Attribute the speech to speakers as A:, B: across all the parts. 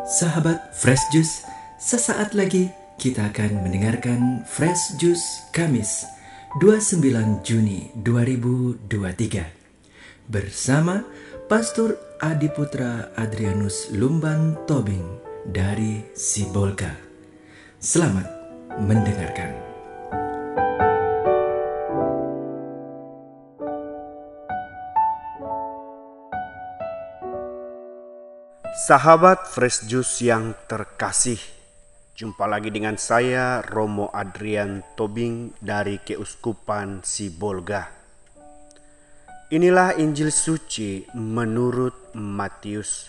A: Sahabat Fresh Juice, sesaat lagi kita akan mendengarkan Fresh Juice Kamis 29 Juni 2023 bersama Pastor Adi Putra Adrianus Lumban Tobing dari Sibolga. Selamat mendengarkan.
B: Sahabat Fresh Juice yang terkasih, jumpa lagi dengan saya Romo Adrian Tobing dari Keuskupan Sibolga. Inilah Injil suci menurut Matius.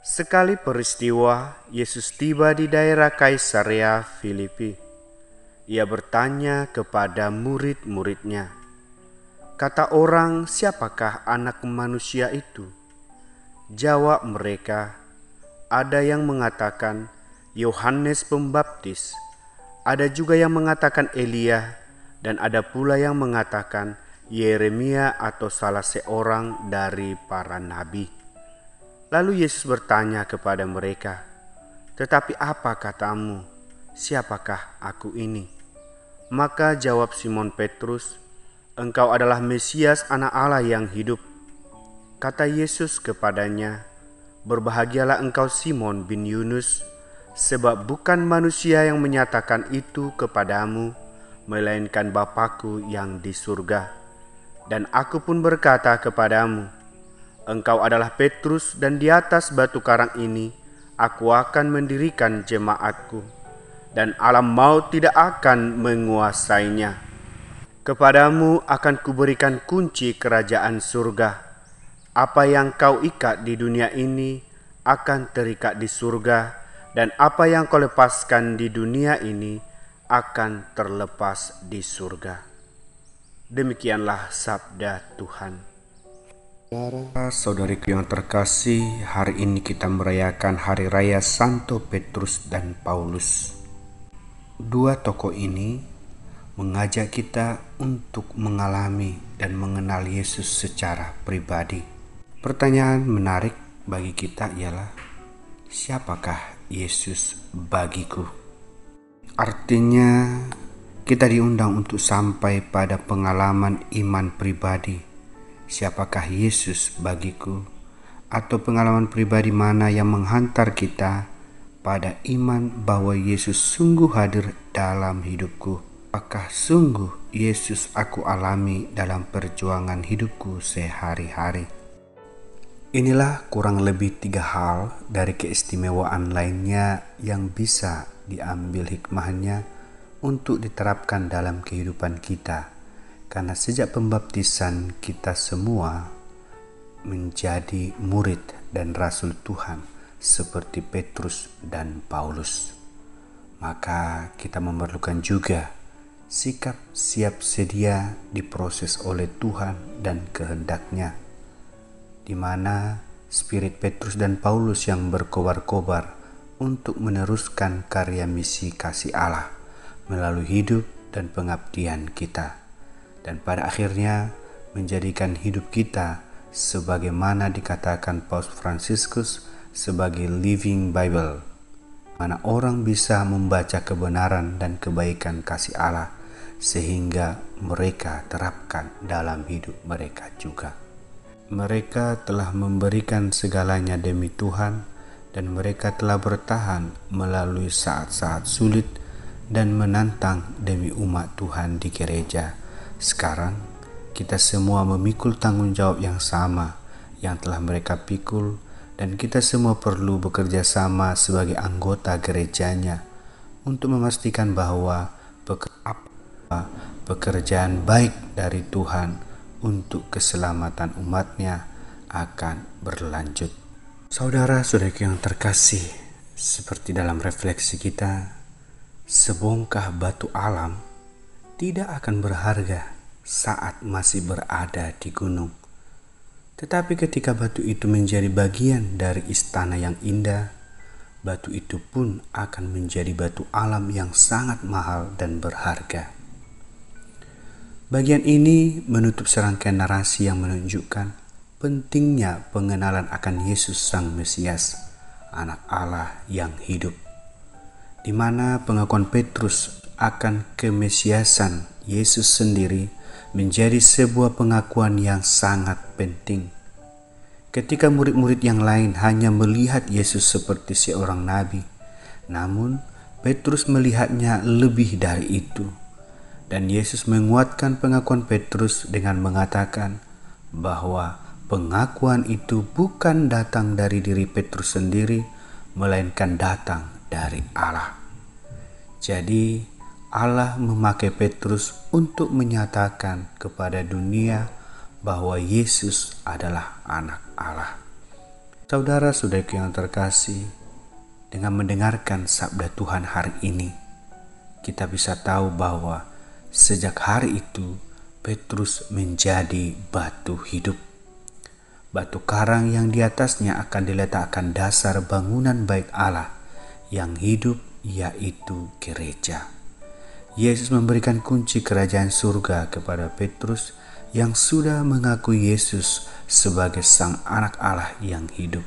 B: Sekali peristiwa, Yesus tiba di daerah Kaisarea Filipi. Ia bertanya kepada murid-muridnya, "Kata orang, siapakah anak manusia itu?" Jawab mereka, "Ada yang mengatakan Yohanes Pembaptis, ada juga yang mengatakan Elia, dan ada pula yang mengatakan Yeremia atau salah seorang dari para nabi." Lalu Yesus bertanya kepada mereka, "Tetapi apa katamu? Siapakah aku ini?" Maka jawab Simon Petrus, "Engkau adalah Mesias, Anak Allah yang hidup." Kata Yesus kepadanya, "Berbahagialah engkau Simon bin Yunus, sebab bukan manusia yang menyatakan itu kepadamu, melainkan Bapa-Ku yang di surga. Dan aku pun berkata kepadamu, engkau adalah Petrus, dan di atas batu karang ini aku akan mendirikan jemaat-Ku, dan alam maut tidak akan menguasainya. Kepadamu akan kuberikan kunci kerajaan surga. Apa yang kau ikat di dunia ini akan terikat di surga, dan apa yang kau lepaskan di dunia ini akan terlepas di surga." Demikianlah sabda Tuhan. Saudariku yang terkasih, hari ini kita merayakan Hari Raya Santo Petrus dan Paulus. Dua tokoh ini mengajak kita untuk mengalami dan mengenal Yesus secara pribadi. Pertanyaan menarik bagi kita ialah, siapakah Yesus bagiku? Artinya, kita diundang untuk sampai pada pengalaman iman pribadi. Siapakah Yesus bagiku? Atau pengalaman pribadi mana yang menghantar kita pada iman bahwa Yesus sungguh hadir dalam hidupku? Apakah sungguh Yesus aku alami dalam perjuangan hidupku sehari-hari? Inilah kurang lebih 3 hal dari keistimewaan lainnya yang bisa diambil hikmahnya untuk diterapkan dalam kehidupan kita. Karena sejak pembaptisan kita semua menjadi murid dan rasul Tuhan seperti Petrus dan Paulus. Maka kita memerlukan juga sikap siap sedia diproses oleh Tuhan dan kehendak-Nya, di mana spirit Petrus dan Paulus yang berkobar-kobar untuk meneruskan karya misi kasih Allah melalui hidup dan pengabdian kita, dan pada akhirnya menjadikan hidup kita sebagaimana dikatakan Paus Fransiskus sebagai Living Bible, mana orang bisa membaca kebenaran dan kebaikan kasih Allah sehingga mereka terapkan dalam hidup mereka juga. Mereka telah memberikan segalanya demi Tuhan, dan mereka telah bertahan melalui saat-saat sulit dan menantang demi umat Tuhan di gereja. Sekarang kita semua memikul tanggung jawab yang sama yang telah mereka pikul, dan kita semua perlu bekerja sama sebagai anggota gerejanya untuk memastikan bahwa pekerjaan baik dari Tuhan untuk keselamatan umatnya akan berlanjut. Saudara-saudariku yang terkasih, seperti dalam refleksi kita, sebongkah batu alam tidak akan berharga saat masih berada di gunung. Tetapi ketika batu itu menjadi bagian dari istana yang indah, batu itu pun akan menjadi batu alam yang sangat mahal dan berharga. Bagian ini menutup serangkaian narasi yang menunjukkan pentingnya pengenalan akan Yesus Sang Mesias anak Allah yang hidup, di mana pengakuan Petrus akan kemesiasan Yesus sendiri menjadi sebuah pengakuan yang sangat penting. Ketika murid-murid yang lain hanya melihat Yesus seperti seorang nabi, namun Petrus melihatnya lebih dari itu. Dan Yesus menguatkan pengakuan Petrus dengan mengatakan bahwa pengakuan itu bukan datang dari diri Petrus sendiri, melainkan datang dari Allah. Jadi Allah memakai Petrus untuk menyatakan kepada dunia bahwa Yesus adalah anak Allah. Saudara-saudaraku yang terkasih, dengan mendengarkan sabda Tuhan hari ini, kita bisa tahu bahwa sejak hari itu Petrus menjadi batu hidup. Batu karang yang di atasnya akan diletakkan dasar bangunan bait Allah yang hidup, yaitu gereja. Yesus memberikan kunci kerajaan surga kepada Petrus yang sudah mengakui Yesus sebagai Sang Anak Allah yang hidup.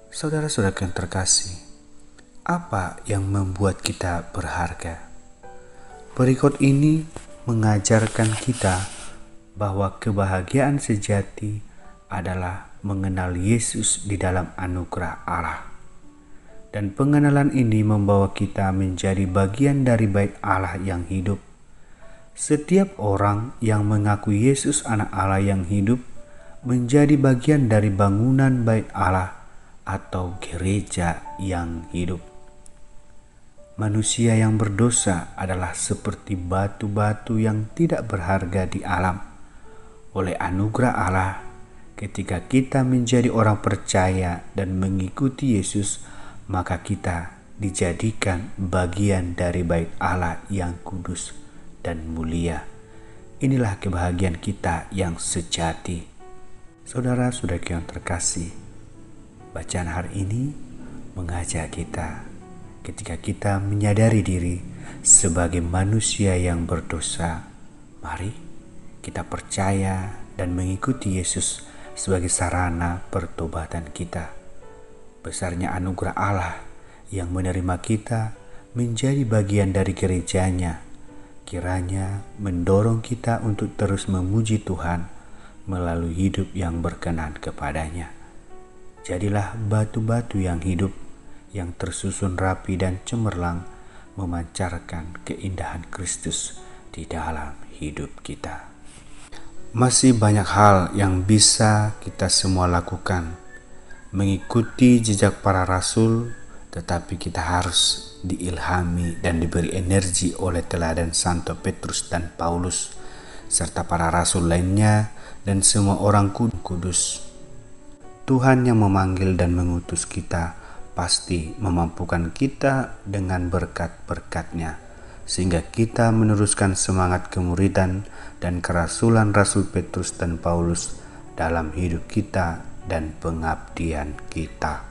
B: Saudara-saudara yang terkasih, apa yang membuat kita berharga? Berikut ini mengajarkan kita bahwa kebahagiaan sejati adalah mengenal Yesus di dalam anugerah Allah. Dan pengenalan ini membawa kita menjadi bagian dari bait Allah yang hidup. Setiap orang yang mengaku Yesus anak Allah yang hidup menjadi bagian dari bangunan bait Allah atau gereja yang hidup. Manusia yang berdosa adalah seperti batu-batu yang tidak berharga di alam. Oleh anugerah Allah, ketika kita menjadi orang percaya dan mengikuti Yesus, maka kita dijadikan bagian dari bait Allah yang kudus dan mulia. Inilah kebahagiaan kita yang sejati. Saudara-saudara yang terkasih, bacaan hari ini mengajak kita ketika kita menyadari diri sebagai manusia yang berdosa, mari kita percaya dan mengikuti Yesus sebagai sarana pertobatan kita. Besarnya anugerah Allah yang menerima kita menjadi bagian dari gerejanya, kiranya mendorong kita untuk terus memuji Tuhan melalui hidup yang berkenan kepadanya. Jadilah batu-batu yang hidup, yang tersusun rapi dan cemerlang, memancarkan keindahan Kristus di dalam hidup kita. Masih banyak hal yang bisa kita semua lakukan, mengikuti jejak para rasul, tetapi kita harus diilhami dan diberi energi oleh teladan Santo Petrus dan Paulus, serta para rasul lainnya dan semua orang kudus. Tuhan yang memanggil dan mengutus kita pasti memampukan kita dengan berkat-berkat-Nya, sehingga kita meneruskan semangat kemuridan dan kerasulan Rasul Petrus dan Paulus dalam hidup kita dan pengabdian kita.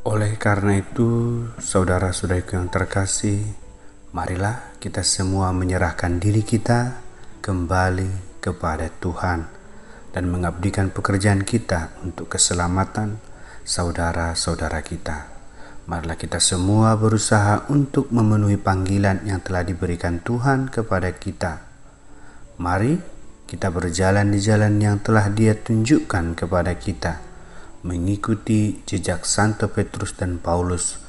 B: Oleh karena itu, saudara-saudaraku yang terkasih, marilah kita semua menyerahkan diri kita kembali kepada Tuhan dan mengabdikan pekerjaan kita untuk keselamatan saudara-saudara kita. Marilah kita semua berusaha untuk memenuhi panggilan yang telah diberikan Tuhan kepada kita. Mari kita berjalan di jalan yang telah Dia tunjukkan kepada kita, mengikuti jejak Santo Petrus dan Paulus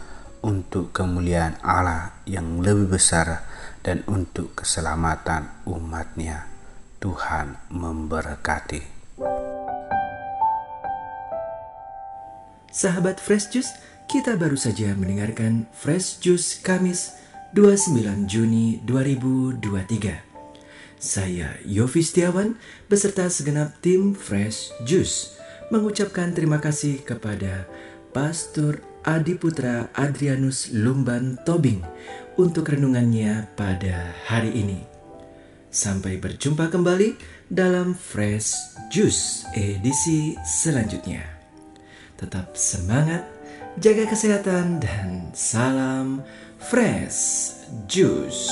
B: untuk kemuliaan Allah yang lebih besar dan untuk keselamatan umat-Nya. Tuhan memberkati.
A: Sahabat Fresh Juice, kita baru saja mendengarkan Fresh Juice Kamis 29 Juni 2023. Saya Yofi Setiawan beserta segenap tim Fresh Juice mengucapkan terima kasih kepada Pastor Adi Putra Adrianus Lumban Tobing untuk renungannya pada hari ini. Sampai berjumpa kembali dalam Fresh Juice edisi selanjutnya. Tetap semangat, jaga kesehatan, dan salam Fresh Juice.